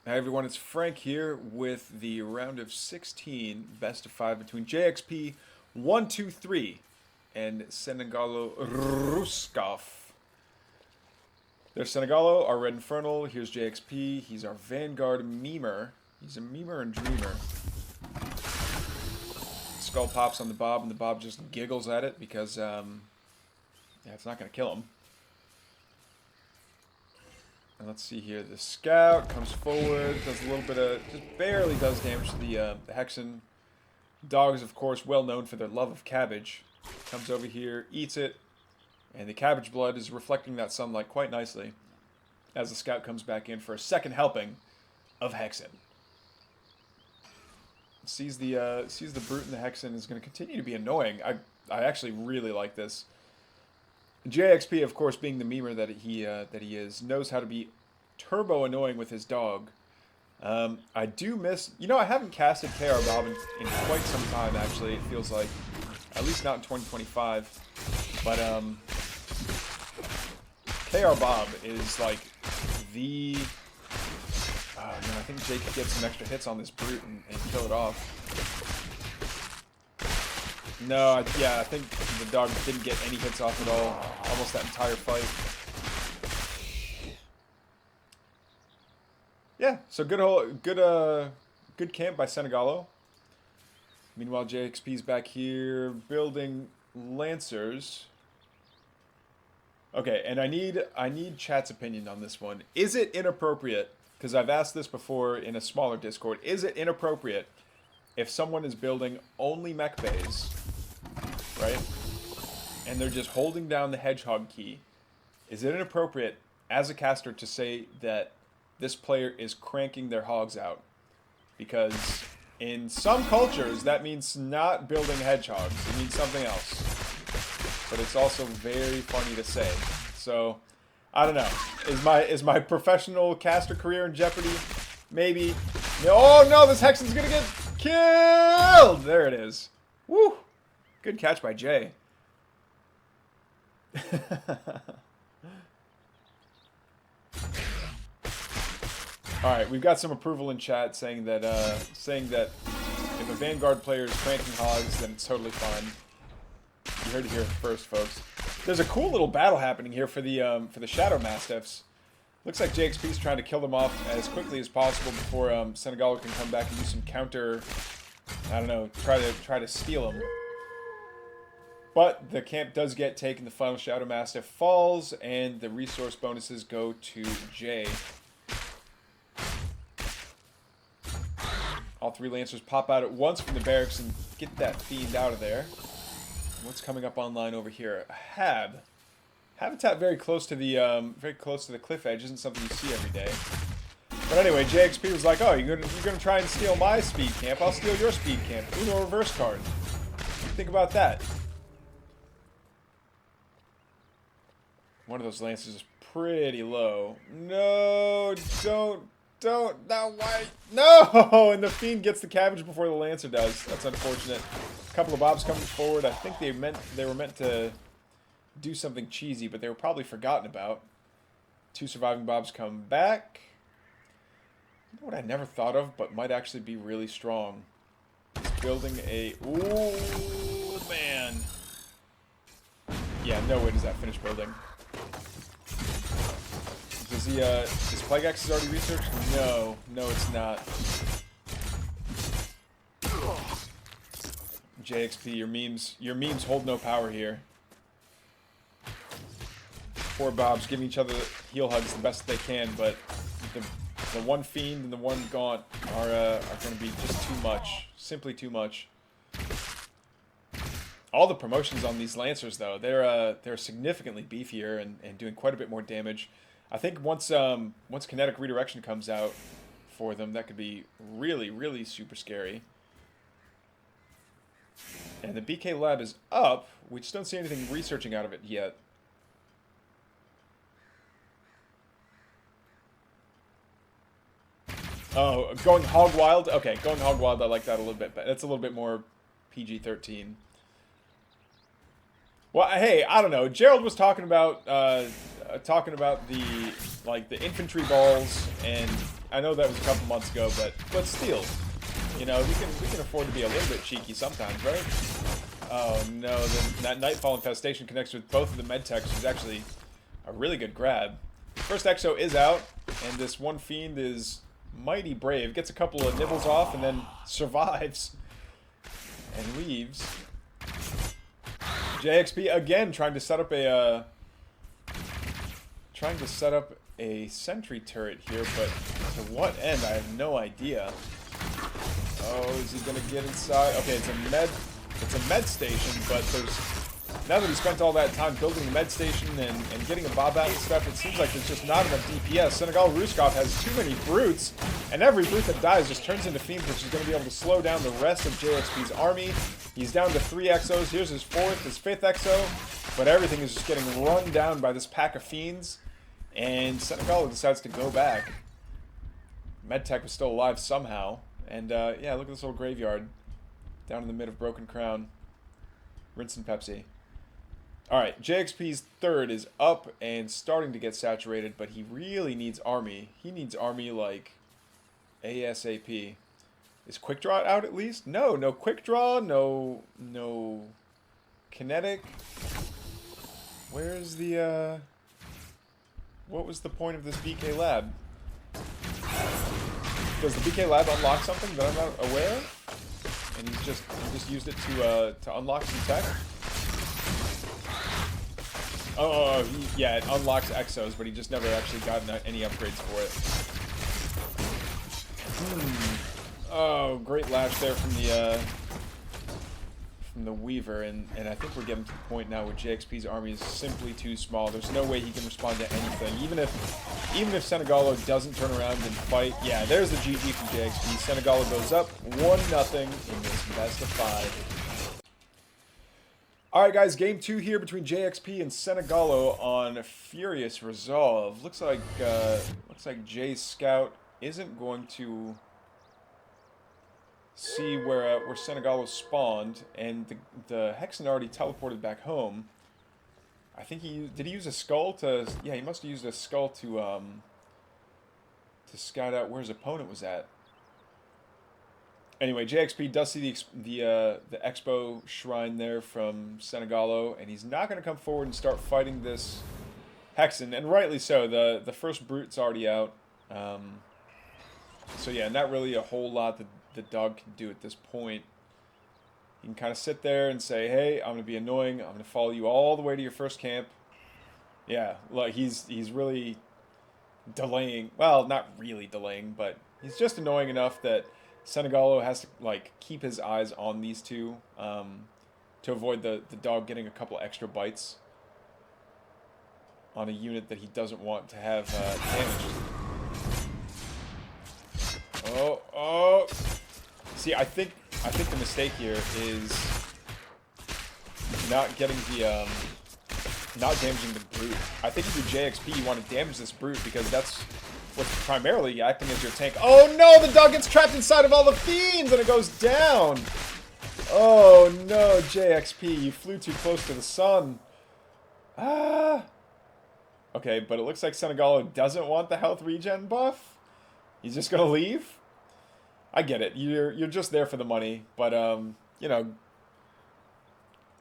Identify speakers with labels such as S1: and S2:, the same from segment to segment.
S1: Hi everyone, it's Frank here with the round of 16 best of 5 between Jayxp123 and SenegaloRuskov. There's Senegalo, our Red Infernal. Here's Jayxp. He's our Vanguard Memer. He's a Memer and Dreamer. Skull pops on the Bob, and the Bob just giggles at it because, yeah, it's not going to kill him. And let's see here. The Scout comes forward, does a little bit of, just barely does damage to the Hexen. Dogs, of course, well known for their love of cabbage. Comes over here, eats it, and the cabbage blood is reflecting that sunlight quite nicely as the Scout comes back in for a second helping of Hexen. Sees the Brute and the Hexen is going to continue to be annoying. I actually really like this. Jayxp, of course, being the memer that he is, knows how to be turbo annoying with his dog. I do miss... You know, I haven't casted KR Bob in quite some time, actually. It feels like. At least not in 2025. But, KR Bob is, like, the... Oh, man, I think Jake could get some extra hits on this Brute and kill it off. No, yeah, I think the dog didn't get any hits off at all. Almost that entire fight. Yeah, so good camp by Senegalo. Meanwhile, Jayxp's back here building Lancers. Okay, and I need chat's opinion on this one. Is it inappropriate? Because I've asked this before in a smaller Discord. Is it inappropriate if someone is building only mech bays, right, and they're just holding down the hedgehog key? Is it inappropriate as a caster to say that this player is cranking their hogs out? Because in some cultures that means not building hedgehogs. It means something else. But it's also very funny to say. So I don't know. Is my professional caster career in jeopardy? Maybe. Oh no, this Hexen's gonna get killed! There it is. Woo! Good catch by Jay. Alright, we've got some approval in chat saying that if a Vanguard player is cranking hogs, then it's totally fine. You heard it here first, folks. There's a cool little battle happening here for the Shadow Mastiffs. Looks like Jayxp's trying to kill them off as quickly as possible before Senegalo can come back and do some counter. I don't know, try to steal them. But the camp does get taken. The final Shadow Mastiff falls, and the resource bonuses go to Jay. All three Lancers pop out at once from the barracks and get that fiend out of there. What's coming up online over here? A Hab. Habitat very close to the cliff edge isn't something you see every day. But anyway, Jayxp was like, "Oh, you're gonna try and steal my speed camp? I'll steal your speed camp. Uno reverse card. Think about that." One of those Lancers is pretty low. No, don't. No, why? No! And the Fiend gets the cabbage before the Lancer does. That's unfortunate. A couple of Bobs coming forward. I think they were meant to do something cheesy, but they were probably forgotten about. Two surviving Bobs come back. You know what I never thought of, but might actually be really strong? He's building a... Ooh, man. Yeah, no way does that finish building. Does he, is Plague X already researched? No, it's not. Jayxp, your memes hold no power here. Poor Bobs giving each other heal hugs the best they can, but the one Fiend and the one Gaunt are going to be just too much. Simply too much. All the promotions on these Lancers, though, they're significantly beefier and doing quite a bit more damage. I think once kinetic redirection comes out for them, that could be really, really super scary. And the BK lab is up. We just don't see anything researching out of it yet. Oh, going hog wild? Okay, going hog wild, I like that a little bit, but it's a little bit more PG-13. Well, hey, I don't know. Gerald was talking about the Like, the infantry balls, and I know that was a couple months ago, but still. You know, we can afford to be a little bit cheeky sometimes, right? Oh no, then that Nightfall Infestation connects with both of the medtechs, which is actually a really good grab. First Exo is out, and this one Fiend is mighty brave. Gets a couple of nibbles off, and then survives. And leaves. Jayxp again trying to set up a sentry turret here, but to what end? I have no idea. Oh, is he gonna get inside? Okay, it's a med station, but now that he spent all that time building the med station and getting a bob out and stuff, it seems like there's just not enough DPS. SenegaloRuskov has too many brutes, and every brute that dies just turns into Fiends, which is going to be able to slow down the rest of Jayxp's army. He's down to 3 Exos. Here's his 4th, his 5th Exo, but everything is just getting run down by this pack of Fiends, and Senegalo decides to go back. Medtech was still alive somehow, and yeah, look at this old graveyard down in the mid of Broken Crown. Rinse and Pepsi. Alright, Jayxp's 3rd is up and starting to get saturated, but he really needs army. He needs army like ASAP. Is Quick Draw out at least? No Quick Draw, no Kinetic. Where's the, what was the point of this BK Lab? Does the BK Lab unlock something that I'm not aware of? And he just used it to unlock some tech? Oh, yeah, it unlocks Exos, but he just never actually got any upgrades for it. Oh, great lash there from the Weaver, and I think we're getting to the point now where Jayxp's army is simply too small. There's no way he can respond to anything. Even if Senegalo doesn't turn around and fight, yeah, there's the GG from Jayxp. Senegalo goes up 1-0 in this best of 5. Alright guys, game 2 here between Jayxp and Senegalo on Furious Resolve. Looks like Jay's scout isn't going to see where Senegalo spawned, and the Hexen already teleported back home. I think did he use a skull to, yeah, he must have used a skull to scout out where his opponent was at. Anyway, Jayxp does see the Expo Shrine there from Senegalo, and he's not going to come forward and start fighting this Hexen, and rightly so. The first Brute's already out. So yeah, not really a whole lot that the dog can do at this point. He can kind of sit there and say, hey, I'm going to be annoying. I'm going to follow you all the way to your first camp. Yeah, like he's really delaying. Well, not really delaying, but he's just annoying enough that Senegalo has to like keep his eyes on these two to avoid the dog getting a couple extra bites on a unit that he doesn't want to have damaged. Oh! See, I think the mistake here is not getting the not damaging the brute. I think if you're Jayxp, you want to damage this brute because that's what's primarily acting as your tank. Oh no, the dog gets trapped inside of all the fiends and it goes down. Oh no, Jayxp, you flew too close to the sun. Ah. Okay, but it looks like Senegalo doesn't want the health regen buff. He's just gonna leave. I get it. You're just there for the money, but you know,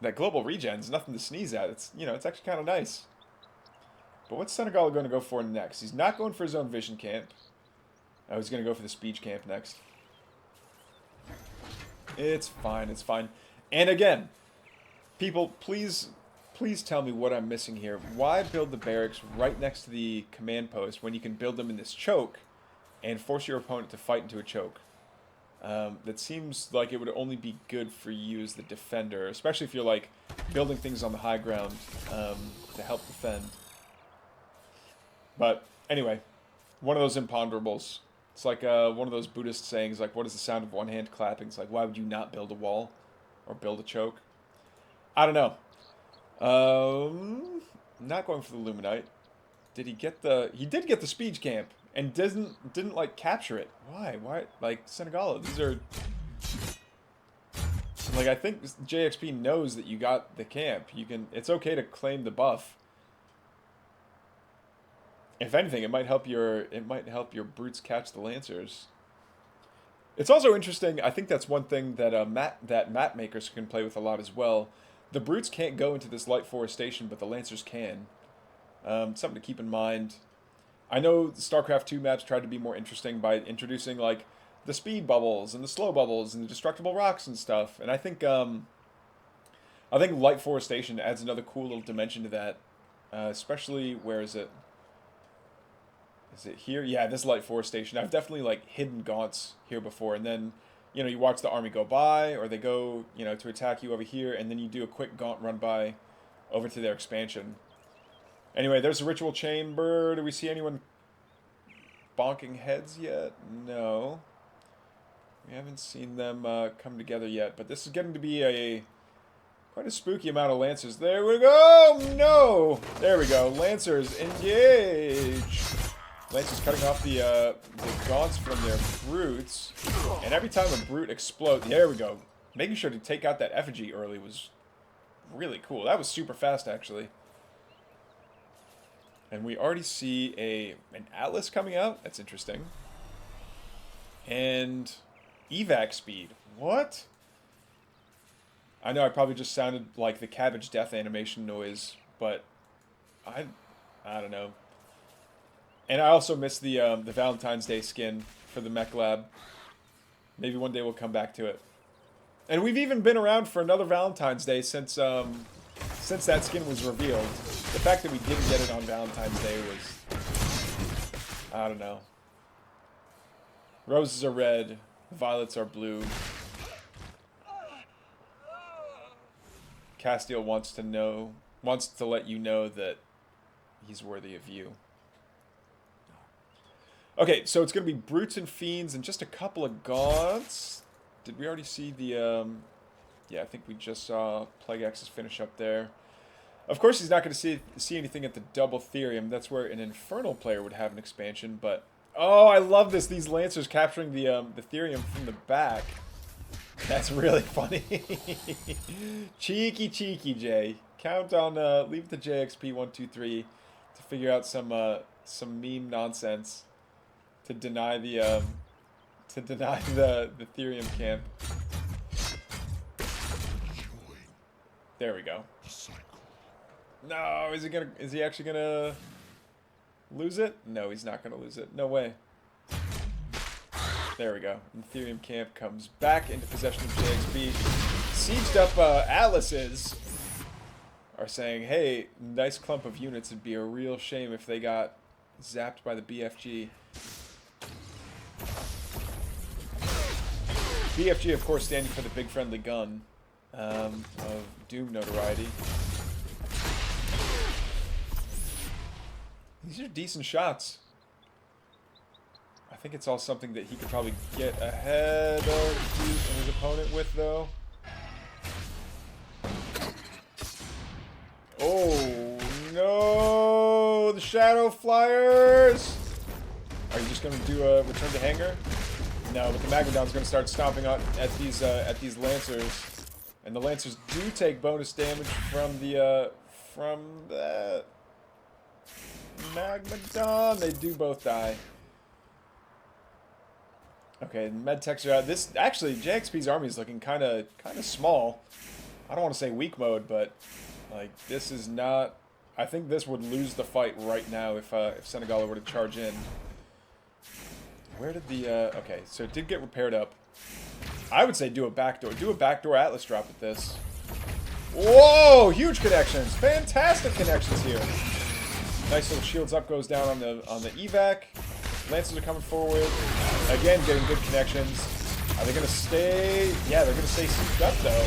S1: that global regen's nothing to sneeze at. It's, you know, it's actually kind of nice. But what's Senegalo going to go for next? He's not going for his own vision camp. Oh, he's going to go for the speech camp next. It's fine. It's fine. And again, people, please tell me what I'm missing here. Why build the barracks right next to the command post when you can build them in this choke and force your opponent to fight into a choke? That seems like it would only be good for you as the defender, especially if you're like building things on the high ground to help defend. But anyway, one of those imponderables. It's like one of those Buddhist sayings, like, what is the sound of one hand clapping? It's like, why would you not build a wall or build a choke? I don't know. Not going for the Luminite. Did he get the... He did get the speech camp and didn't like capture it. Why? Like, Senegalo, these are... Like, I think Jayxp knows that you got the camp. You can... It's okay to claim the buff. If anything, it might help your brutes catch the lancers. It's also interesting. I think that's one thing that map makers can play with a lot as well. The brutes can't go into this light forestation, but the lancers can. Something to keep in mind. I know StarCraft 2 maps tried to be more interesting by introducing like the speed bubbles and the slow bubbles and the destructible rocks and stuff. And I think light forestation adds another cool little dimension to that. Especially, where is it? Is it here? Yeah, this light forestation. I've definitely like hidden gaunts here before, and then you watch the army go by, or they go to attack you over here, and then you do a quick gaunt run by over to their expansion. Anyway, there's a ritual chamber. Do we see anyone bonking heads yet? No. We haven't seen them come together yet, but this is getting to be quite a spooky amount of lancers. There we go! No! There we go. Lancers, engage! Lancers cutting off the gaunts from their brutes. And every time a brute explodes... There we go. Making sure to take out that effigy early was really cool. That was super fast, actually. And we already see an Atlas coming out. That's interesting. And evac speed. What? I know I probably just sounded like the cabbage death animation noise, but I don't know. And I also missed the Valentine's Day skin for the Mech Lab. Maybe one day we'll come back to it. And we've even been around for another Valentine's Day since that skin was revealed. The fact that we didn't get it on Valentine's Day was... I don't know. Roses are red, violets are blue. Castiel wants to let you know that he's worthy of you. Okay, so it's going to be Brutes and Fiends and just a couple of Gaunts. Did we already see the... Yeah, I think we just saw Plague Axis finish up there. Of course, he's not going to see anything at the double Therium. That's where an Infernal player would have an expansion, but... Oh, I love this. These Lancers capturing the Therium from the back. That's really funny. Cheeky, Jay. Count on... leave it to Jayxp123 to figure out some meme nonsense to deny the Therium camp. There we go. No, is he actually gonna lose it? No, he's not gonna lose it. No way. There we go. And Therium camp comes back into possession of Jayxp. Sieged up Atlases are saying, hey, nice clump of units. It'd be a real shame if they got zapped by the BFG. BFG, of course, standing for the Big Friendly Gun of Doom notoriety. These are decent shots. I think it's all something that he could probably get ahead of his opponent with, though. Oh, no! The Shadow Flyers! Are you just going to do a return to hangar? No, but the Magnodon's going to start stomping out at these Lancers. And the Lancers do take bonus damage from the Magnodon. They do both die. Okay, medtechs are out. This actually, Jayxp's army is looking kind of small. I don't want to say weak mode, but like this is not. I think this would lose the fight right now if Senegalo were to charge in. Where did the okay? So it did get repaired up. I would say do a backdoor. Do a backdoor Atlas drop with this. Whoa! Huge connections. Fantastic connections here. Nice little shields up goes down on the evac. Lancers are coming forward. Again, getting good connections. Are they going to stay? Yeah, they're going to stay sieged up, though.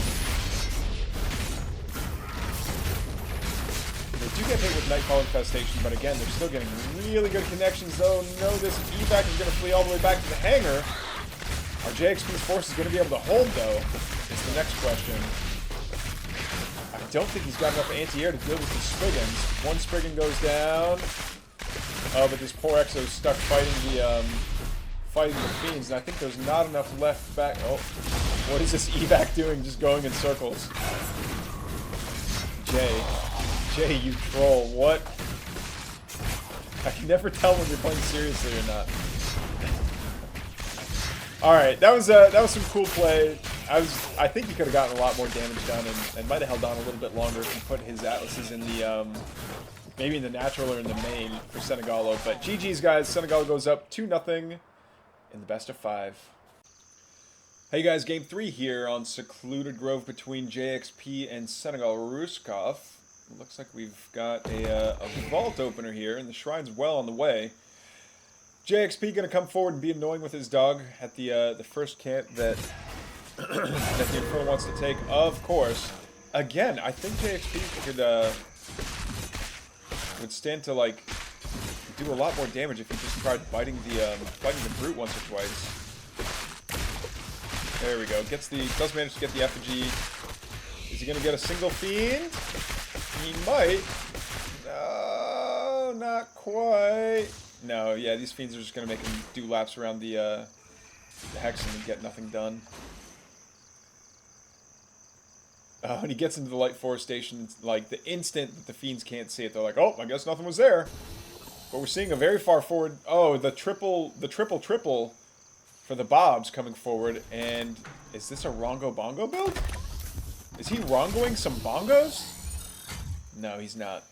S1: They do get hit with Nightfall Infestation, but again, they're still getting really good connections, though. No, this evac is going to flee all the way back to the hangar. Are Jayxp's forces going to be able to hold, though? Is the next question. I don't think he's got enough anti-air to deal with the Spriggans. One Spriggan goes down. Oh, but this poor Exo's stuck fighting the Fiends, and I think there's not enough left back. Oh, what is this evac doing? Just going in circles. Jay, you troll. What? I can never tell when you're playing seriously or not. All right, that was some cool play. I think he could have gotten a lot more damage done and might have held on a little bit longer if he put his Atlases in the maybe in the natural or in the main for Senegalo. But GG's guys, Senegalo goes up 2-0 in the best of 5. Hey guys, game 3 here on Secluded Grove between Jayxp and SenegaloRuskov. Looks like we've got a vault opener here, and the shrine's well on the way. Jayxp gonna come forward and be annoying with his dog at the first camp that that the Inferno wants to take. Of course, again, I think Jayxp would stand to like do a lot more damage if he just tried biting the brute once or twice. There we go. Does manage to get the effigy. Is he gonna get a single fiend? He might. No, not quite. No, yeah, these fiends are just gonna make him do laps around the hex and get nothing done. Oh, and he gets into the light forestation, like the instant that the fiends can't see it, they're like, "Oh, I guess nothing was there." But we're seeing a very far forward. Oh, the triple for the Bobs coming forward, and is this a Rongo Bongo build? Is he Rongoing some bongos? No, he's not.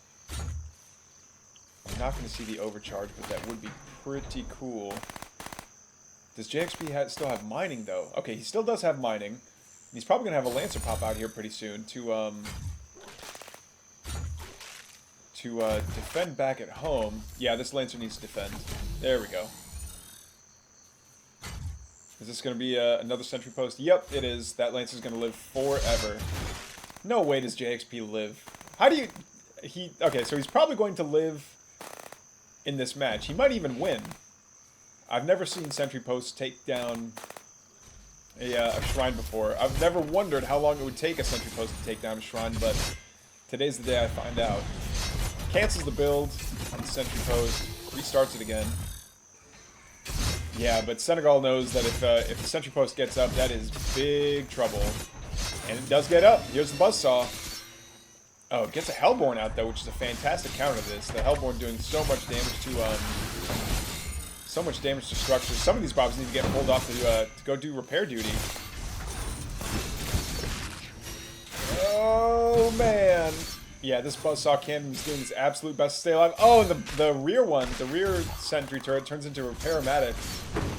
S1: I'm not going to see the overcharge, but that would be pretty cool. Does Jayxp still have mining, though? Okay, he still does have mining. He's probably going to have a Lancer pop out here pretty soon to defend back at home. Yeah, this Lancer needs to defend. There we go. Is this going to be another sentry post? Yep, it is. That Lancer's going to live forever. No way does Jayxp live. How do you... Okay, so he's probably going to live in this match. He might even win. I've never seen sentry posts take down a shrine before. I've never wondered how long it would take a sentry post to take down a shrine, but today's the day I find out. Cancels the build on the sentry post. Restarts it again. Yeah, but Senegal knows that if the sentry post gets up, that is big trouble. And it does get up. Here's the buzzsaw. Oh, it gets a Hellborn out, though, which is a fantastic counter to this. The Hellborn doing so much damage to structures. Some of these Bobs need to get pulled off to go do repair duty. Oh, man. Yeah, this buzzsaw cannon is doing its absolute best to stay alive. Oh, and the rear one, the rear sentry turret turns into a Repair-O-Matic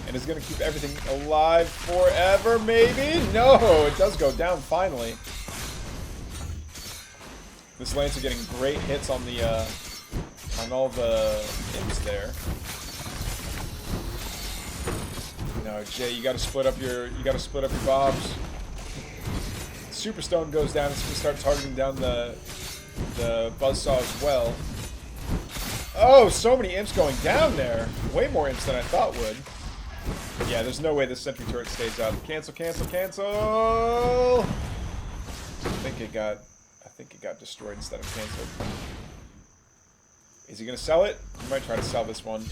S1: and is going to keep everything alive forever, maybe? No, it does go down finally. This Lancer getting great hits on the on all the imps there. No, Jay, you got to split up your Bobs. Superstone goes down. It's going to start targeting down the buzzsaw as well. Oh, so many imps going down there. Way more imps than I thought would. Yeah, there's no way this sentry turret stays up. Cancel, cancel, cancel. I think it got destroyed instead of canceled. Is he going to sell it? He might try to sell this one.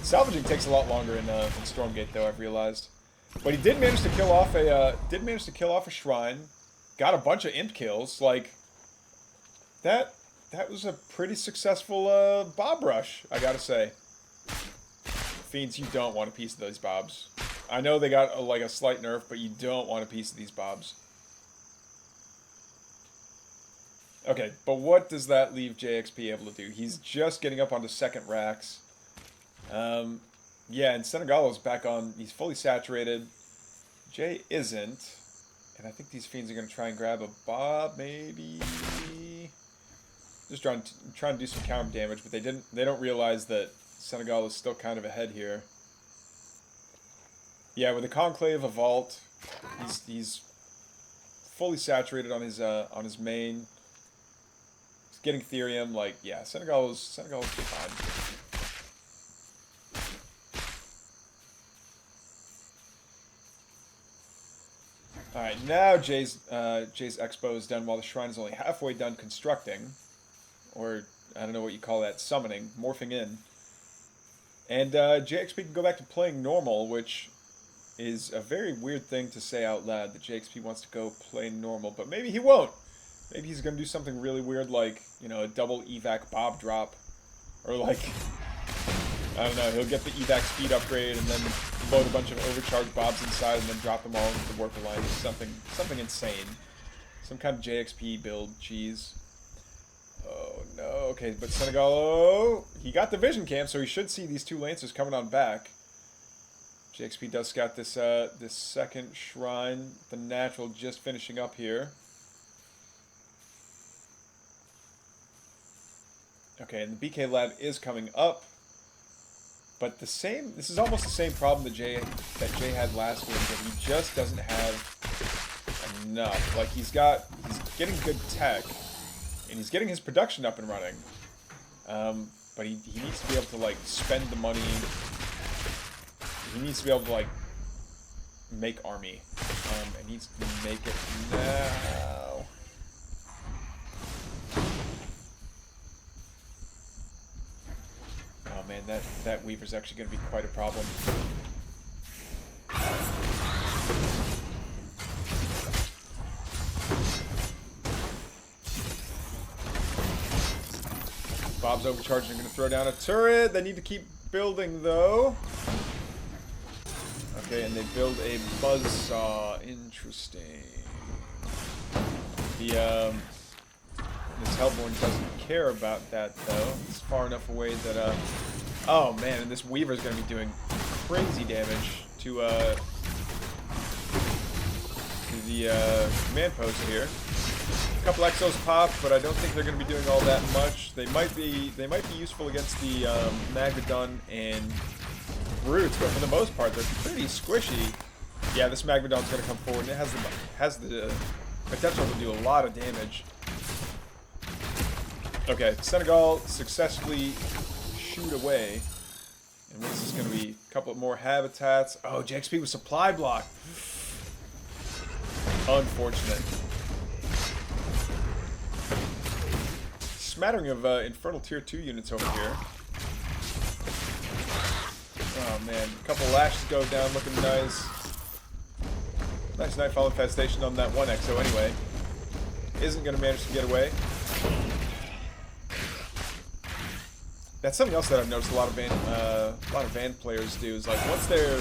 S1: Salvaging takes a lot longer in Stormgate, though, I've realized. But he did manage to kill off a shrine. Got a bunch of imp kills. Like that was a pretty successful Bob rush, I gotta say. Fiends, you don't want a piece of those Bobs. I know they got like a slight nerf, but you don't want a piece of these Bobs. Okay, but what does that leave Jayxp able to do? He's just getting up onto second racks. Yeah, and Senegalo's back on. He's fully saturated. Jay isn't. And I think these fiends are going to try and grab a Bob, maybe. Just trying to do some counter damage, but they don't realize that Senegal is still kind of ahead here. Yeah, with the Conclave, a Vault, he's fully saturated on his main. He's getting Therium, like, yeah, Senegal's fine. Alright, now Jay's Expo is done while the shrine is only halfway done constructing. Or, I don't know what you call that, summoning, morphing in. And Jayxp can go back to playing normal, which is a very weird thing to say out loud, that Jayxp wants to go play normal, but maybe he won't. Maybe he's going to do something really weird like, you know, a double evac Bob drop. Or like, I don't know, he'll get the evac speed upgrade and then load a bunch of overcharged bobs inside and then drop them all into the warper line. Something insane. Some kind of JXP build, jeez. Oh no, okay, but Senegalo, he got the vision cam, so he should see these two Lancers coming on back. Jayxp does scout this this second shrine, the natural just finishing up here. Okay, and the BK lab is coming up. But this is almost the same problem that Jay had last game, that he just doesn't have enough. Like he's getting good tech, and he's getting his production up and running. But he needs to be able to like spend the money. He needs to be able to like make army. And needs to make it now. Oh man, that Weaver's actually going to be quite a problem. Bob's overcharging, going to throw down a turret. They need to keep building though. Okay, and they build a buzzsaw. Interesting. This Hellborn doesn't care about that though. It's far enough away that oh man, and this Weaver's gonna be doing crazy damage to the command post here. A couple Exos pop, but I don't think they're gonna be doing all that much. They might be useful against the Magmadon and Brutes, but for the most part, they're pretty squishy. Yeah, this Magmadon's gonna come forward, and it has the potential to do a lot of damage. Okay, Senegal successfully shoot away. And what is this gonna be? A couple more habitats. Oh, Jayxp with supply block. Unfortunate. Smattering of Infernal Tier 2 units over here. Oh man, a couple lashes go down, looking nice. Nice Nightfall Infestation on that one Exo anyway. Isn't going to manage to get away. That's something else that I've noticed a lot of Van players do, is like once their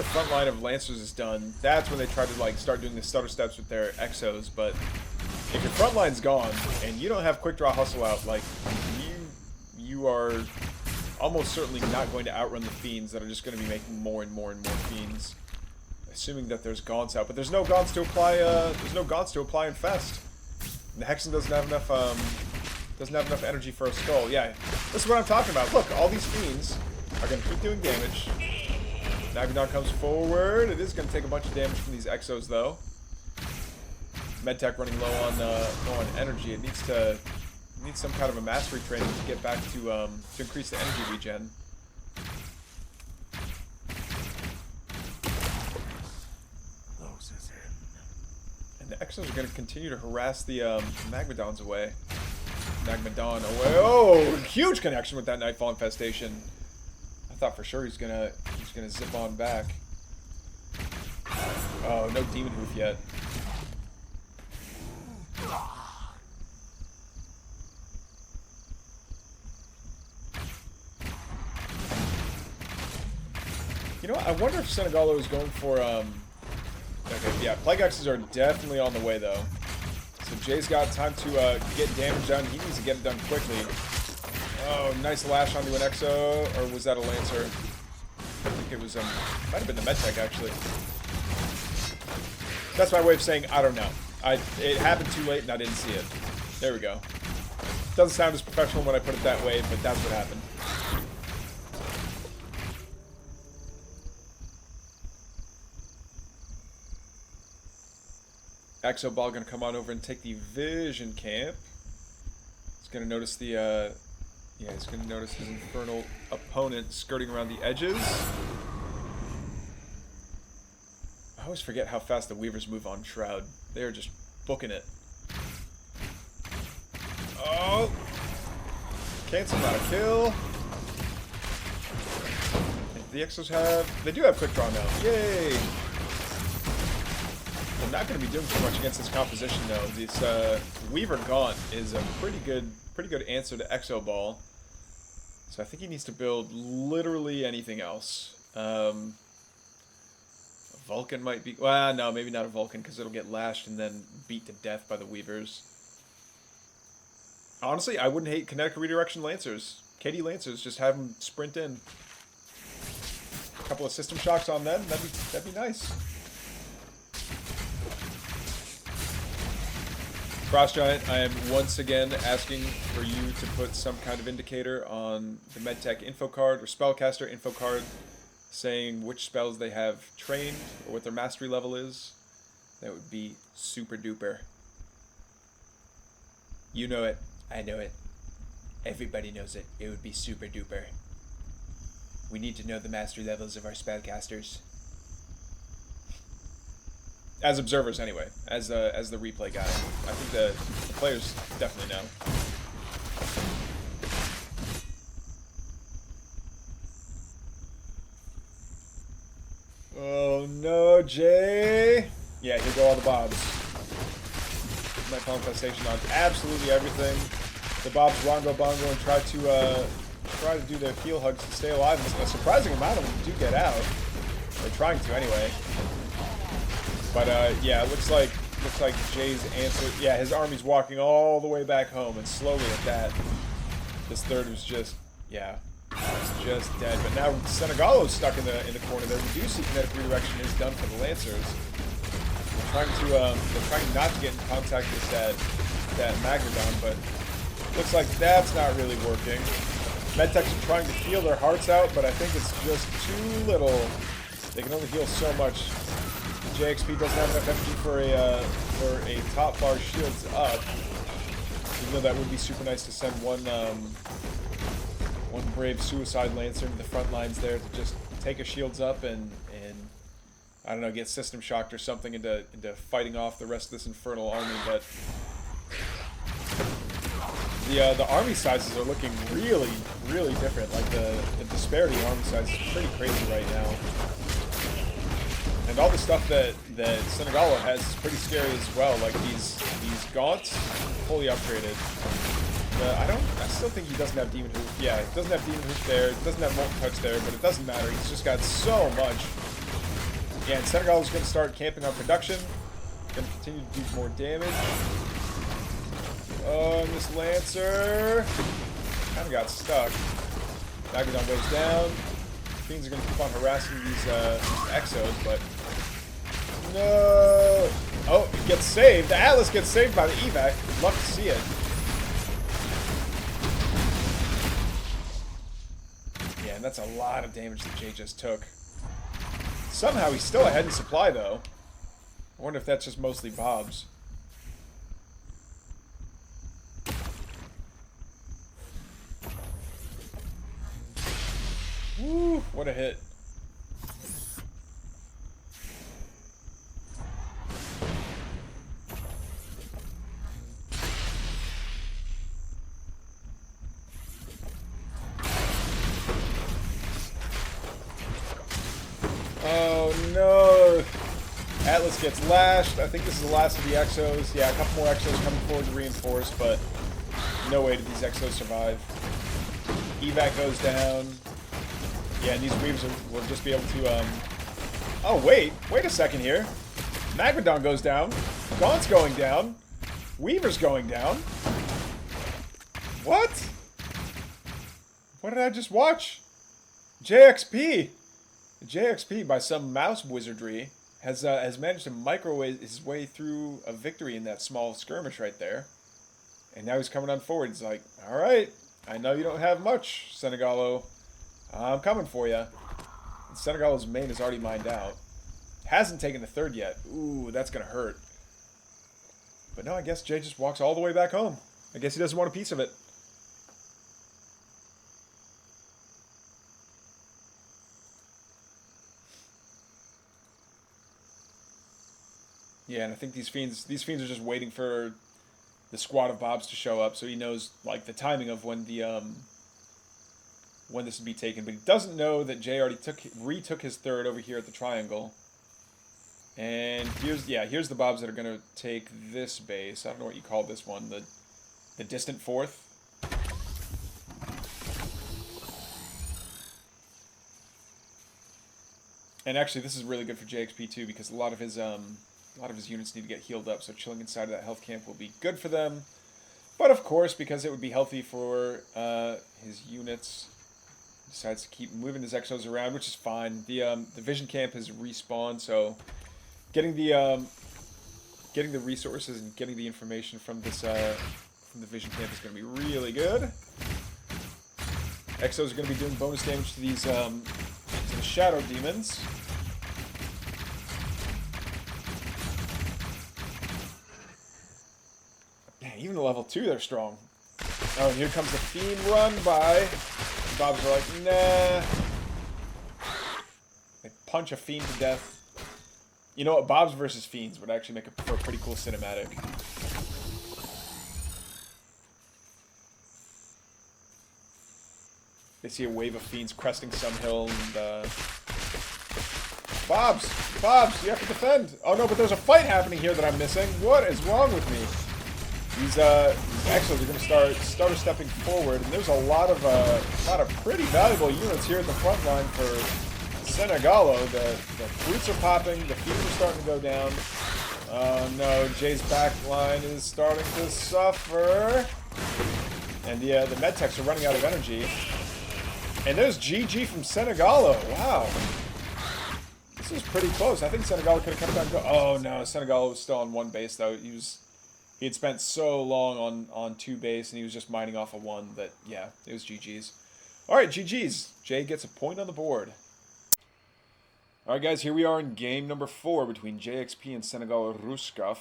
S1: front line of Lancers is done, that's when they try to like start doing the stutter steps with their Exos. But if your front line's gone and you don't have quick draw hustle out, like you are almost certainly not going to outrun the Fiends that are just going to be making more and more and more Fiends. Assuming that there's Gaunts out, but there's no Gaunts to apply. There's no Gaunts to apply Infest. And the Hexen doesn't have enough energy for a skull. Yeah, this is what I'm talking about. Look, all these Fiends are going to keep doing damage. Magmadon comes forward. It is going to take a bunch of damage from these Exos, though. Medtech running low on energy. It needs some kind of a mastery training to get back to increase the energy regen. And the Exos are going to continue to harass the Magmadons away. Magmadon away. Oh, huge connection with that Nightfall Infestation. I thought for sure he's gonna zip on back. Oh, no Demon Hoof yet. You know what? I wonder if Senegalo is going for okay, yeah, Plague X's are definitely on the way though. So Jay's got time to get damage done. He needs to get it done quickly. Oh, nice lash onto an Exo, or was that a Lancer? I think it was might have been the Medtech actually. That's my way of saying I don't know. It happened too late and I didn't see it. There we go. Doesn't sound as professional when I put it that way, but that's what happened. Exo Ball gonna come on over and take the Vision Camp. He's gonna notice the yeah, he's gonna notice his infernal opponent skirting around the edges. I always forget how fast the Weavers move on Shroud. They are just booking it. Oh! Cancel, not a kill. The Exos they do have quick draw now. Yay! I'm not going to be doing too much against this composition though. This Weaver Gaunt is a pretty good answer to Exo Ball. So I think he needs to build literally anything else. A Vulcan might be... Well, no, maybe not a Vulcan, because it'll get lashed and then beat to death by the Weavers. Honestly, I wouldn't hate kinetic redirection Lancers. KD Lancers, just have them sprint in. A couple of system shocks on them, that'd be nice. Frost Giant, I am once again asking for you to put some kind of indicator on the MedTech info card or Spellcaster info card saying which spells they have trained or what their mastery level is. That would be super duper. You know it. I know it. Everybody knows it. It would be super duper. We need to know the mastery levels of our spellcasters. As observers, anyway. As the replay guy. I think the players definitely know. Oh no, Jay! Yeah, here go all the bobs. My infestation on absolutely everything. The bobs Rongo Bongo and try to do their heal hugs to stay alive. And a surprising amount of them do get out. They're trying to anyway. But yeah, it looks like Jay's answer. Yeah, his army's walking all the way back home, and slowly at that. This third was just, yeah, it's just dead. But now Senegalo's stuck in the corner there. We do see kinetic redirection is done for the Lancers. They're trying not to get in contact with that Magredon, but looks like that's not really working. Medtechs are trying to heal their hearts out, but I think it's just too little. They can only heal so much. Jayxp doesn't have enough energy for a top bar shields up. Even though that would be super nice to send one brave suicide lancer into the front lines there to just take a shields up and I don't know, get system shocked or something into fighting off the rest of this infernal army. But the army sizes are looking really, really different. Like the disparity in army sizes is pretty crazy right now. And all the stuff that Senegalo has is pretty scary as well. Like these gaunts, fully upgraded. I still think he doesn't have Demon Hoof. Yeah, he doesn't have Demon Hoof there. He doesn't have Molten Touch there, but it doesn't matter. He's just got so much. Yeah, and Senegalo's going to start camping on production. Going to continue to do more damage. Oh, and this Lancer kind of got stuck. Magredon goes down. Fiends are going to keep on harassing these Exos, but no! Oh, it gets saved. The Atlas gets saved by the evac. Love to see it. Yeah, and that's a lot of damage that Jay just took. Somehow he's still ahead in supply, though. I wonder if that's just mostly Bob's. Woo, what a hit. Oh no! Atlas gets lashed. I think this is the last of the Exos. Yeah, a couple more Exos coming forward to reinforce, but no way did these Exos survive. Evac goes down. Yeah, and these Weaves will just be able to, Oh, wait a second here. Magredon goes down. Gaunt's going down. Weaver's going down. What? What did I just watch? Jayxp, by some mouse wizardry, has managed to microwave his way through a victory in that small skirmish right there. And now he's coming on forward. He's like, alright, I know you don't have much, Senegalo. I'm coming for you. Senegalo's main is already mined out. Hasn't taken the third yet. Ooh, that's going to hurt. But no, I guess Jay just walks all the way back home. I guess he doesn't want a piece of it. Yeah, and I think these fiends are just waiting for the squad of Bobs to show up, so he knows like the timing of when this would be taken. But he doesn't know that Jay already retook his third over here at the triangle. And here's the Bobs that are gonna take this base. I don't know what you call this one, the distant fourth. And actually, this is really good for Jayxp too, because a lot of his units need to get healed up. So chilling inside of that health camp will be good for them. But of course, because it would be healthy for his units, he decides to keep moving his exos around, which is fine. The vision camp has respawned, so getting the resources and getting the information from this from the vision camp is going to be really good. Exos are going to be doing bonus damage to these to the shadow demons. Man, even the level 2, they're strong. Oh, and here comes the Fiend run by. Bobs are like, nah. They punch a Fiend to death. You know what? Bobs versus Fiends would actually make for a pretty cool cinematic. They see a wave of Fiends cresting some hill, and Bobs, you have to defend. Oh no, but there's a fight happening here that I'm missing. What is wrong with me? These Exos are going to start stepping forward, and there's a lot of pretty valuable units here at the front line for Senegalo. The brutes are popping, the Fiends are starting to go down. Oh no, Jay's back line is starting to suffer. And the medtechs are running out of energy. And there's GG from Senegalo. Wow. This is pretty close. I think Senegalo could have come back and go. Oh no, Senegalo was still on one base though. He had spent so long on 2 base, and he was just mining off of 1 that, yeah, it was GG's. Alright, GG's. Jay gets a point on the board. Alright guys, here we are in game number 4 between Jayxp and SenegaloRuskov.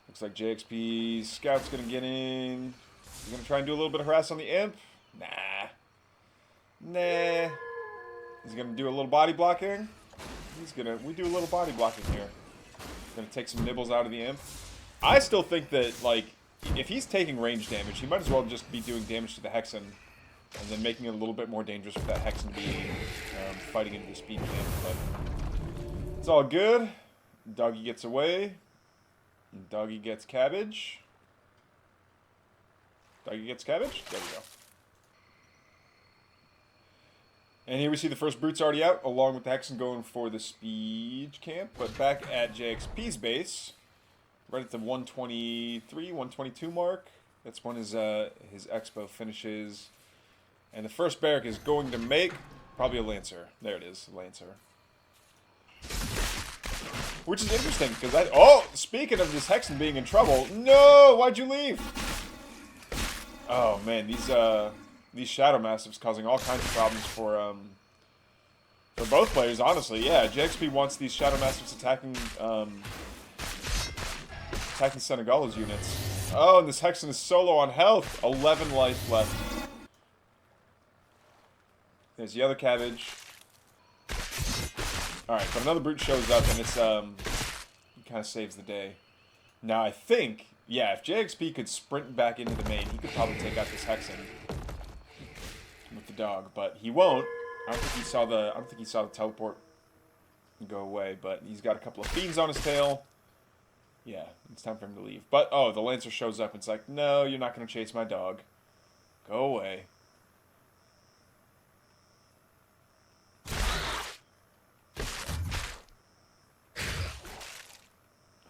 S1: Looks like Jayxp scout's gonna get in. He's gonna try and do a little bit of harass on the imp. Nah. He's gonna do a little body blocking. We do a little body blocking here. Gonna take some nibbles out of the imp. I still think that, like, if he's taking range damage, he might as well just be doing damage to the Hexen, and then making it a little bit more dangerous with that Hexen being fighting into the speed camp. But it's all good. Doggy gets away. Doggy gets cabbage. Doggy gets cabbage? There we go. And here we see the first brutes already out, along with the Hexen going for the speed camp. But back at Jayxp's base, right at the 123, 122 mark. That's when his expo finishes. And the first barrack is going to make probably a Lancer. There it is, Lancer. Which is interesting, because oh, speaking of this Hexen being in trouble. No, why'd you leave? Oh man, these Shadow Mastiffs causing all kinds of problems for both players, honestly. Yeah, Jayxp wants these Shadow Mastiffs attacking Senegalo's units. Oh, and this Hexen is solo on health. 11 life left. There's the other cabbage. Alright, but another brute shows up, and it's kind of saves the day. Now I think, yeah, if Jayxp could sprint back into the main, he could probably take out this Hexen with the dog, but he won't. I don't think he saw the teleport go away, but he's got a couple of fiends on his tail. Yeah, it's time for him to leave. But oh, the Lancer shows up and it's like, no, you're not going to chase my dog. Go away.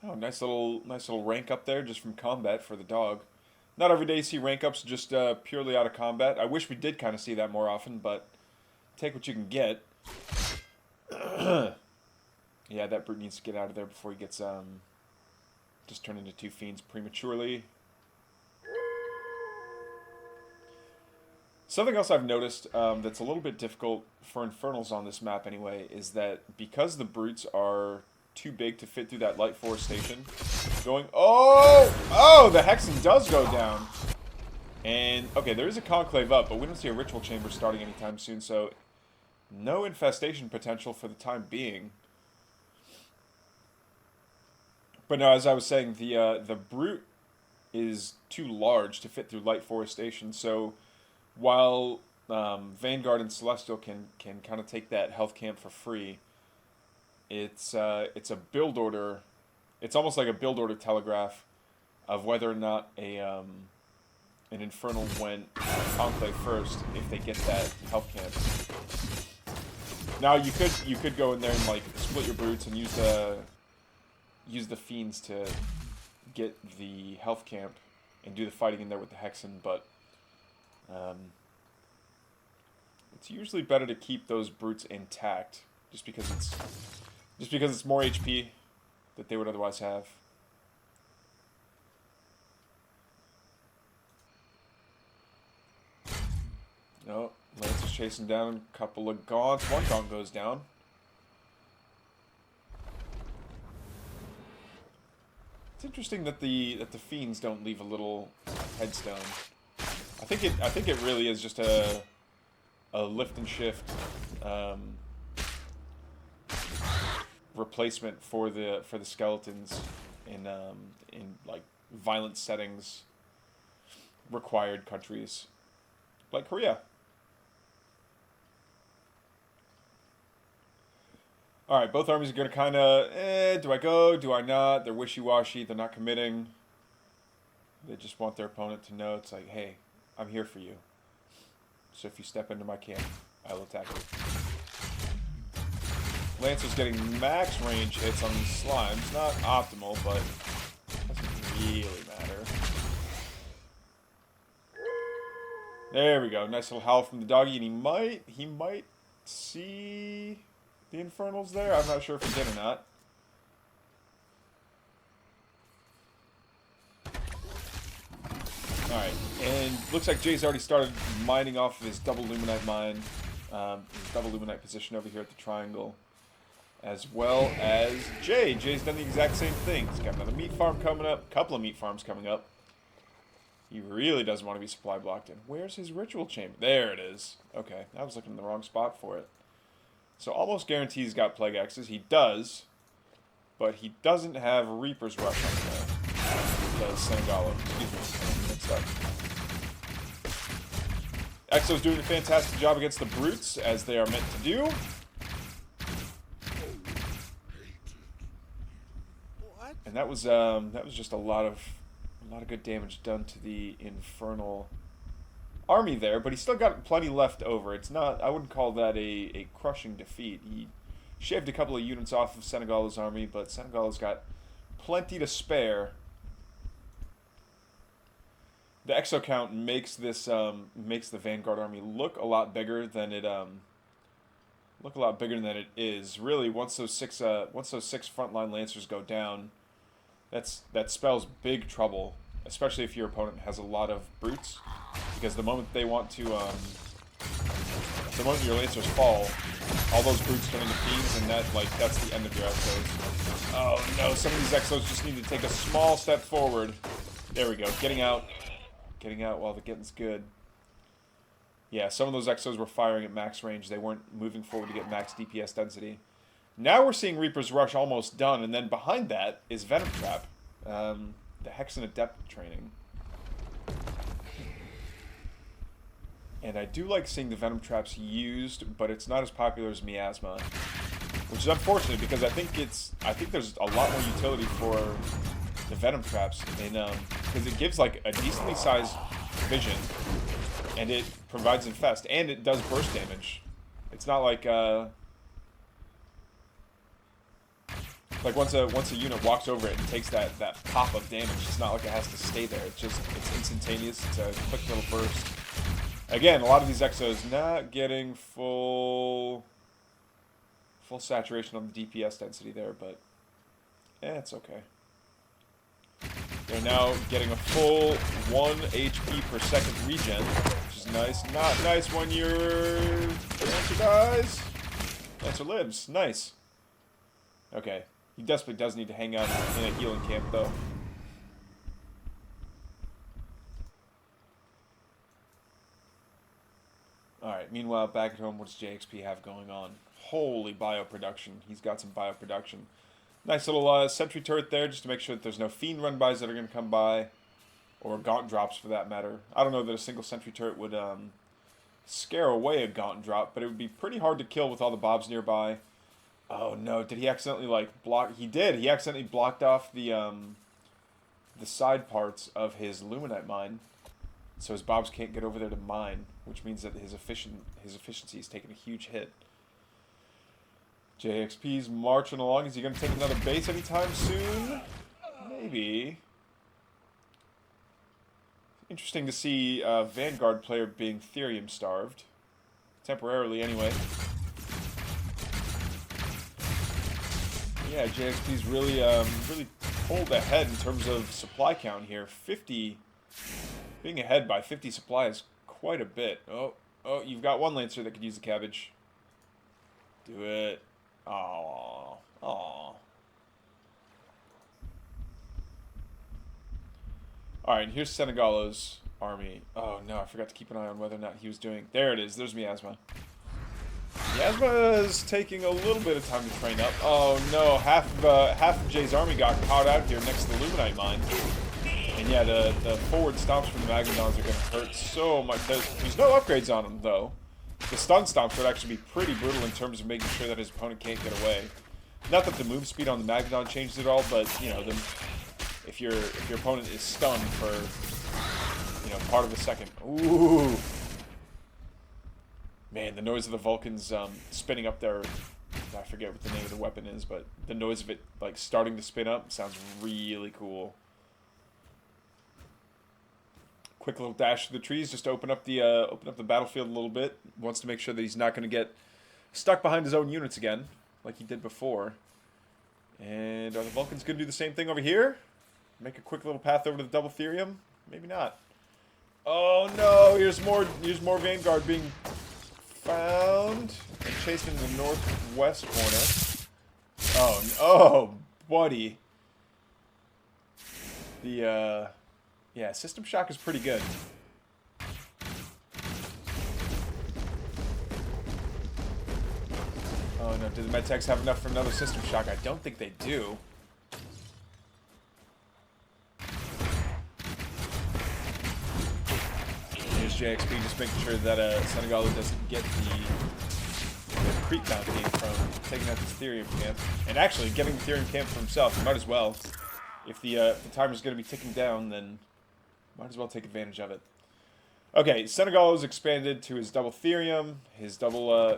S1: Oh, nice little rank up there just from combat for the dog. Not every day you see rank ups just purely out of combat. I wish we did kind of see that more often, but take what you can get. Yeah, that brute needs to get out of there before he gets just turned into 2 fiends prematurely. Something else I've noticed that's a little bit difficult for Infernals on this map anyway is that because the brutes are too big to fit through that light forestation, oh, the Hexen does go down. And okay, there is a conclave up, but we don't see a ritual chamber starting anytime soon, so no infestation potential for the time being. But no, as I was saying, the brute is too large to fit through light forestation, so while Vanguard and Celestial can kind of take that health camp for free, it's a build order. It's almost like a build order telegraph of whether or not an Infernal went Conclave first if they get that health camp. Now you could go in there and like split your brutes and use the fiends to get the health camp and do the fighting in there with the Hexen, but it's usually better to keep those brutes intact just because it's more HP that they would otherwise have. No, Lance is chasing down a couple of gaunts. One gaunt goes down. It's interesting that the fiends don't leave a little headstone. I think it really is just a lift and shift replacement for the skeletons in like violent settings, required countries like Korea. Alright, both armies are going to kind of, do I go, do I not? They're wishy-washy, they're not committing. They just want their opponent to know, it's like, hey, I'm here for you. So if you step into my camp, I will attack you. Lancer's getting max range hits on these slimes. Not optimal, but doesn't really matter. There we go. Nice little howl from the doggy, and he might see the Infernals there. I'm not sure if he did or not. Alright, and looks like Jay's already started mining off of his double Luminite mine. His double Luminite position over here at the triangle. As well as Jay. Jay's done the exact same thing. He's got another meat farm coming up. Couple of meat farms coming up. He really doesn't want to be supply blocked in. Where's his ritual chamber? There it is. Okay, I was looking in the wrong spot for it. So almost guarantees he's got Plague Axes. He does. But he doesn't have Reaper's Rush on there. Does Senegalo. Excuse me. Mixed up. Exo's doing a fantastic job against the brutes, as they are meant to do. And that was just a lot of good damage done to the Infernal army there, but he's still got plenty left over. It's not, I wouldn't call that a crushing defeat. He shaved a couple of units off of Senegalo's army, but Senegalo's got plenty to spare. The exo count makes this makes the Vanguard army look a lot bigger than it is. Really, once those six frontline lancers go down, that spells big trouble, especially if your opponent has a lot of brutes, because the moment they want to, the moment your lancers fall, all those brutes turn into fiends, and that's the end of your exos. Oh no, some of these exos just need to take a small step forward. There we go, getting out while the getting's good. Yeah, some of those exos were firing at max range. They weren't moving forward to get max DPS density. Now we're seeing Reaper's Rush almost done, and then behind that is Venom Trap, the Hexen Adept training. And I do like seeing the Venom Traps used, but it's not as popular as Miasma, which is unfortunate because I think there's a lot more utility for the Venom Traps, because it gives like a decently sized vision, and it provides infest, and it does burst damage. It's not like once a unit walks over it and takes that pop of damage, it's not like it has to stay there. It's instantaneous. It's a quick little burst. Again, a lot of these exos not getting full saturation on the DPS density there, but it's okay. They're now getting a full 1 HP per second regen, which is nice. Not nice when your Lancer dies. Lancer lives. Nice. Okay. He desperately does need to hang out in a healing camp, though. Alright, meanwhile, back at home, what does Jayxp have going on? Holy bioproduction. He's got some bioproduction. Nice little sentry turret there, just to make sure that there's no fiend run-bys that are going to come by. Or gaunt drops, for that matter. I don't know that a single sentry turret would scare away a gaunt drop, but it would be pretty hard to kill with all the bobs nearby. Oh no, did he accidentally, like, block? He did. He accidentally blocked off the side parts of his Luminite mine. So his bobs can't get over there to mine, which means that his efficiency is taking a huge hit. Jayxp's marching along. Is he going to take another base anytime soon? Maybe. Interesting to see a Vanguard player being Therium starved. Temporarily, anyway. Yeah, Jayxp's really, really pulled ahead in terms of supply count here. 50, being ahead by 50 supply is quite a bit. Oh, you've got one Lancer that could use the cabbage. Do it. Aww. Aww. Alright, and here's Senegalo's army. Oh no, I forgot to keep an eye on whether or not he was doing... There it is, there's Miasma. Miasma is taking a little bit of time to train up. Oh no, half of Jay's army got caught out here next to the Luminite mine. And yeah, the forward stomps from the Magnodons are going to hurt so much. There's no upgrades on them, though. The stun stomps would actually be pretty brutal in terms of making sure that his opponent can't get away. Not that the move speed on the Magnodon changed at all, but, you know, if your opponent is stunned for, you know, part of a second. Ooh. Man, the noise of the Vulcans spinning up their... I forget what the name of the weapon is, but the noise of it, like, starting to spin up sounds really cool. Quick little dash to the trees, just to open up the battlefield a little bit. Wants to make sure that he's not going to get stuck behind his own units again, like he did before. And are the Vulcans going to do the same thing over here? Make a quick little path over to the double Therium? Maybe not. Oh no! Here's more Vanguard being found and chased into the northwest corner. Oh, buddy. Yeah, System Shock is pretty good. Oh no, do the Medtechs have enough for another System Shock? I don't think they do. Here's Jayxp just making sure that Senegalo doesn't get the creep bounty from taking out this Therium camp. And actually, getting the Therium camp for himself, he might as well. If the timer's going to be ticking down, then might as well take advantage of it. Okay, Senegalo's expanded to his double Therium. His double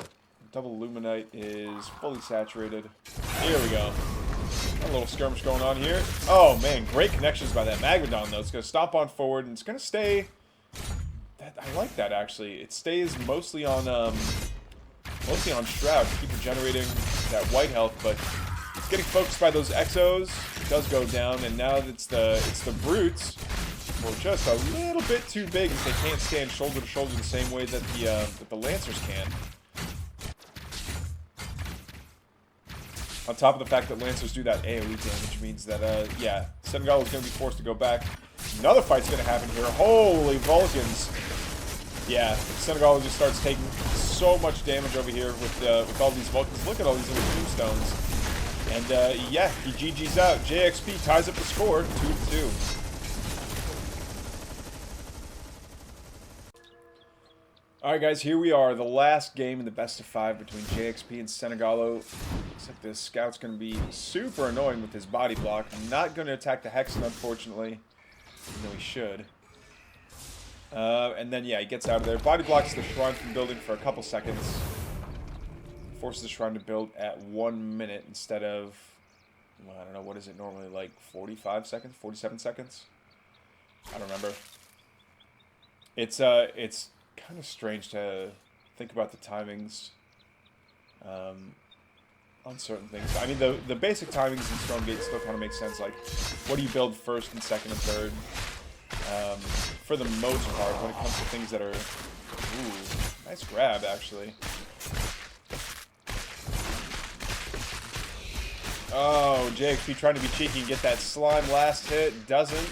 S1: Luminite is fully saturated. Here we go. A little skirmish going on here. Oh man, great connections by that Magnodon though. It's going to stomp on forward and it's going to stay. I like that actually. It stays mostly on Shroud to keep generating that white health, but it's getting focused by those Exos. It does go down, and now it's the brutes. Well, just a little bit too big as they can't stand shoulder to shoulder the same way that the Lancers can. On top of the fact that Lancers do that AoE damage means that, yeah, Senegalo is going to be forced to go back. Another fight's going to happen here. Holy Vulcans. Yeah, Senegalo just starts taking so much damage over here with all these Vulcans. Look at all these little tombstones. And, yeah, he GG's out. Jayxp ties up the score, 2-2. Alright guys, here we are, the last game in the best of 5 between Jayxp and Senegalo. Looks like this scout's going to be super annoying with his body block. Not going to attack the Hexen, unfortunately. Even though he should. And then, yeah, he gets out of there. Body blocks the Shrine from building for a couple seconds. Forces the Shrine to build at 1 minute instead of, well, I don't know, what is it normally, like 45 seconds? 47 seconds? I don't remember. It's kind of strange to think about the timings on certain things. I mean, the basic timings in Stormgate still kind of make sense. Like, what do you build first and second and third? For the most part, when it comes to things that are... Ooh, nice grab, actually. Oh, Jayxp trying to be cheeky and get that slime last hit. Doesn't.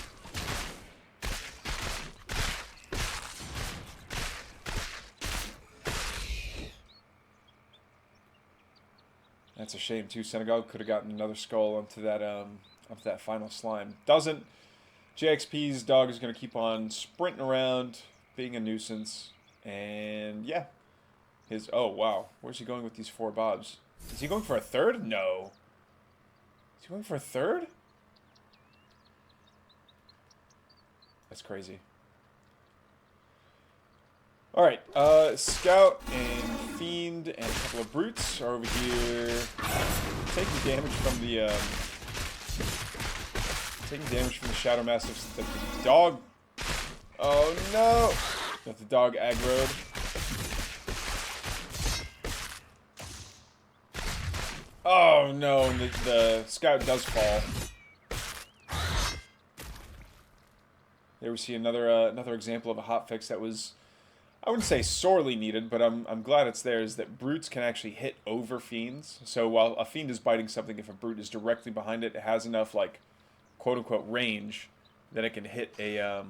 S1: That's a shame too. Senegal could have gotten another skull onto that final slime. Doesn't. Jayxp's dog is going to keep on sprinting around, being a nuisance, and yeah, oh wow, where's he going with these 4 bobs? Is he going for a third? No. Is he going for a third? That's crazy. Alright, Scout and Fiend and a couple of Brutes are over here taking damage from the, Shadow Mastiffs that the dog... Oh no! That the dog aggroed. Oh no, and the Scout does fall. There we see another example of a hotfix that was, I wouldn't say sorely needed, but I'm glad it's there, is that Brutes can actually hit over Fiends. So while a Fiend is biting something, if a Brute is directly behind it, it has enough, like, quote-unquote range that it can hit a,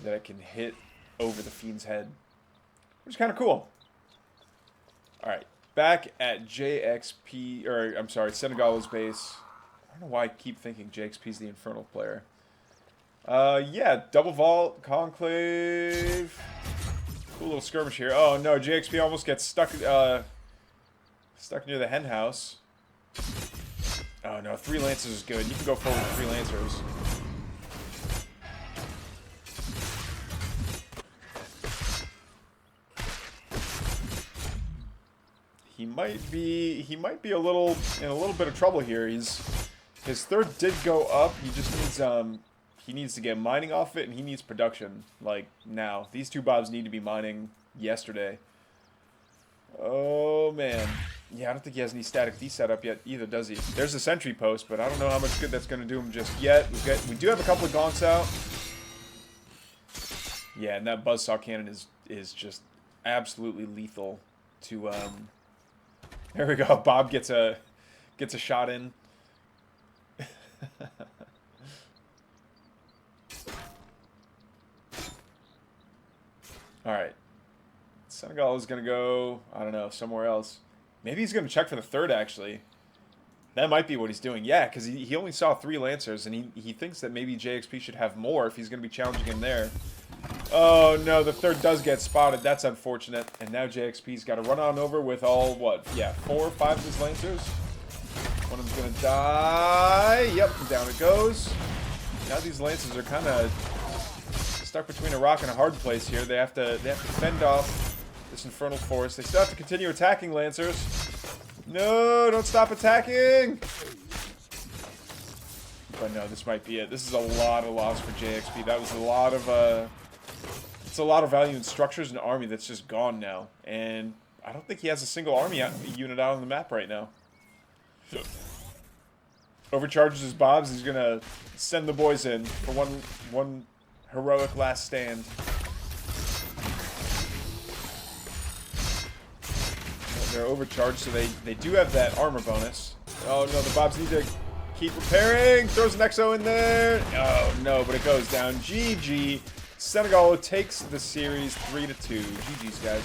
S1: that it can hit over the Fiend's head. Which is kind of cool. Alright, back at Jayxp, or, I'm sorry, Senegalo's base. I don't know why I keep thinking Jayxp's the Infernal player. Yeah, Double Vault, Conclave. Cool little skirmish here. Oh no, Jayxp almost gets stuck near the hen house. Oh no, 3 Lancers is good. You can go forward with 3 Lancers. He might be in a little bit of trouble here. His third did go up. He just needs he needs to get mining off it, and he needs production, like, now. These two Bobs need to be mining yesterday. Oh, man. Yeah, I don't think he has any static D set up yet either, does he? There's a sentry post, but I don't know how much good that's going to do him just yet. We do have a couple of gaunts out. Yeah, and that buzzsaw cannon is just absolutely lethal to, There we go. Bob gets a shot in. Alright. Senegal is going to go, I don't know, somewhere else. Maybe he's going to check for the third, actually. That might be what he's doing. Yeah, because he only saw 3 Lancers, and he thinks that maybe Jayxp should have more if he's going to be challenging him there. Oh, no, the third does get spotted. That's unfortunate. And now Jayxp's got to run on over with all, what, yeah, 4 or 5 of his Lancers. One of them's going to die. Yep, down it goes. Now these Lancers are kind of stuck between a rock and a hard place here. They have to fend off this Infernal Force. They still have to continue attacking Lancers. No, don't stop attacking! But no, this might be it. This is a lot of loss for Jayxp. That was a lot of, it's a lot of value in structures and army that's just gone now. And I don't think he has a single army unit out on the map right now. Overcharges his Bobs. He's gonna send the boys in for one heroic last stand. They're overcharged, so they do have that armor bonus. Oh no, the Bobs need to keep repairing. Throws an Exo in there. Oh no, but it goes down. GG. Senegalo takes the series 3-2. GG's, guys.